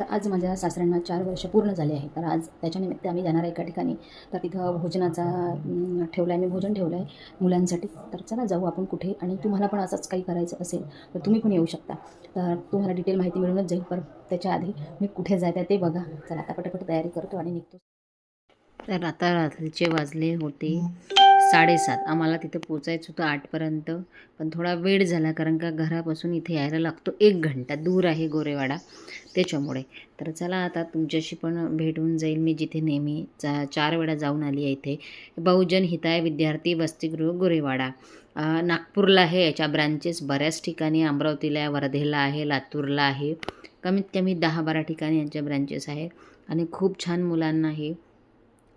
तर आज माझ्या सासऱ्यांना 4 वर्ष पूर्ण झाले आहे. तर आज त्याच्यानिमित्त आम्ही जाणार आहे एका ठिकाणी. तर तिथं भोजनाचा ठेवला आहे, मी भोजन ठेवलं आहे मुलांसाठी. तर चला जाऊ आपण कुठे, आणि तुम्हाला पण असंच काही करायचं असेल तर तुम्ही पण येऊ शकता. तर तुम्हाला डिटेल माहिती मिळूनच जाईल, पण त्याच्या आधी मी कुठे जायचं आहे ते बघा. चला आता पटापट तयारी करतो आणि निघतो. तर आता रात्रीचे वाजले होते 7:30. आम्हाला तिथे पोचायचं होतं 8पर्यंत, पण थोडा वेळ झाला कारण का घरापासून इथे यायला लागतो 1 घंटा. दूर आहे गोरेवाडा, त्याच्यामुळे. तर चला आता तुमच्याशी पण भेट होऊन जाईल. मी जिथे नेहमी 4 वेळा जाऊन आली आहे इथे. बहुजन हिताय विद्यार्थी वसतिगृह गोरेवाडा. नागपूरला आहे, याच्या ब्रँचेस बऱ्याच ठिकाणी. अमरावतीला आहे, वर्धेला आहे, लातूरला आहे. कमीत कमी 10-12 ठिकाणी यांच्या ब्रँचेस आहेत. आणि खूप छान मुलांना हे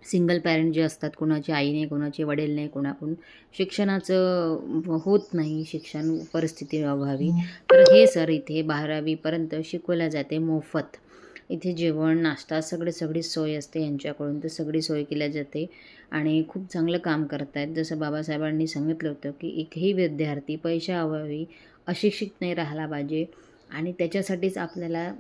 सिंगल पॅरेंट जे असतात, कोणाची आई नाही, कोणाचे वडील नाही, कोणाकडून शिक्षणाचं होत नाही, शिक्षण परिस्थिती अभावी, तर हे सर इथे 12वीपर्यंत शिकवल्या जाते मोफत. इथे जेवण, नाश्ता सगळी सोय असते यांच्याकडून. तर सगळी सोय केल्या जाते आणि खूप चांगलं काम करत आहेत. जसं बाबासाहेबांनी सांगितलं होतं की एकही विद्यार्थी पैशाअभावी अशिक्षित नाही राहिला पाहिजे, आणि त्याच्यासाठीच आपल्याला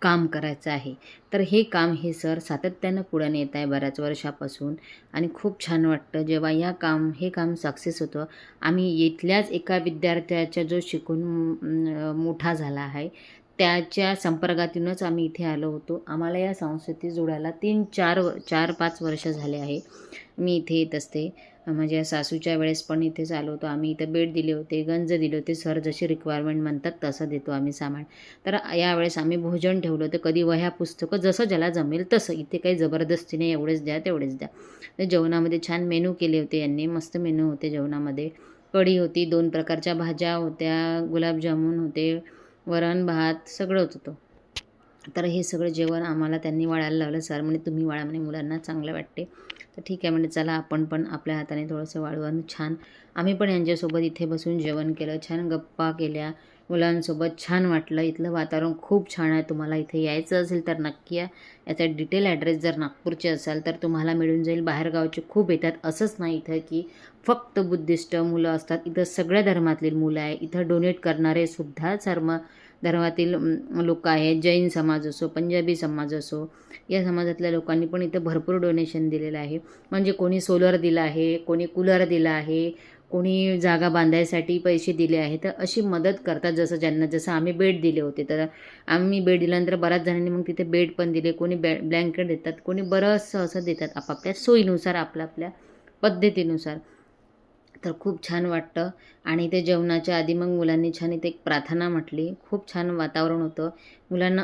काम करायचं आहे. तर हे काम हे सर सातत्यानं पुढे नेत आहे बऱ्याच वर्षापासून, आणि खूप छान वाटतं जेव्हा हे काम सक्सेस होतं. आम्ही इथल्याच एका विद्यार्थ्याचा जो शिकून मोठा झाला आहे, त्याच्या संपर्कातूनच आम्ही इथे आलो होतो. आम्हाला या संस्थेत जोडायला 4-5 वर्ष झाले आहे. मी इथे येत असते. माझ्या सासूच्या वेळेस पण इथेच आलो होतो आम्ही. इथं बेड दिले होते, गंज दिले होते. सर जशी रिक्वायरमेंट म्हणतात तसं देतो आम्ही सामान. तर यावेळेस आम्ही भोजन ठेवलं होतं. कधी वह्या पुस्तकं जसं ज्याला जमेल तसं. इथे काही जबरदस्ती नाही, एवढेच द्या तेवढेच द्या. तर जेवणामध्ये छान मेनू केले होते यांनी, मस्त मेनू होते जेवणामध्ये. कढी होती, 2 प्रकारच्या भाज्या होत्या, गुलाबजामुन होते, वरण भात सगळंच होतं. तर हे सगळं जेवण आम्हाला त्यांनी वाढायला लावलं. सर म्हणे तुम्ही वाढा म्हणे, मुलांना चांगलं वाटते. तर ठीक आहे म्हणजे चला आपण पण आपल्या हाताने थोडंसं वाढवू. आणि छान आम्ही पण यांच्यासोबत इथे बसून जेवण केलं, छान गप्पा केल्या मुलांसोबत. छान वाटलं. इथलं वातावरण खूप छान आहे. तुम्हाला इथे यायचं असेल तर नक्की या. याचा डिटेल ॲड्रेस जर नागपूरचे असाल तर तुम्हाला मिळून जाईल. बाहेरगावचे खूप येतात. असंच नाही इथं की फक्त बुद्धिस्ट मुलं असतात, इथं सगळ्या धर्मातली मुलं आहे. इथं डोनेट करणारे सुद्धा धर्मातील लोक आहेत. जैन समाज असो, पंजाबी समाज असो, या समाजातल्या लोकांनी पण इथं भरपूर डोनेशन दिलेलं आहे. म्हणजे कोणी सोलर दिलं आहे, कोणी कूलर दिला आहे, कोणी जागा बांधायसाठी पैसे दिले आहेत. तर अशी मदत करतात जसं आम्ही बेड दिले होते. तर आम्ही बेड दिल्यानंतर बऱ्याच जणांनी मग तिथे बेड पण दिले. कोणी ब्लँकेट देतात, कोणी बरंचसं असं देतात आपापल्या सोयीनुसार, आपल्या पद्धतीनुसार. तर खूप छान वाटतं. आणि ते जेवणाच्या आधी मग मुलांनी छान इथे एक प्रार्थना म्हटली. खूप छान वातावरण होतं. मुलांना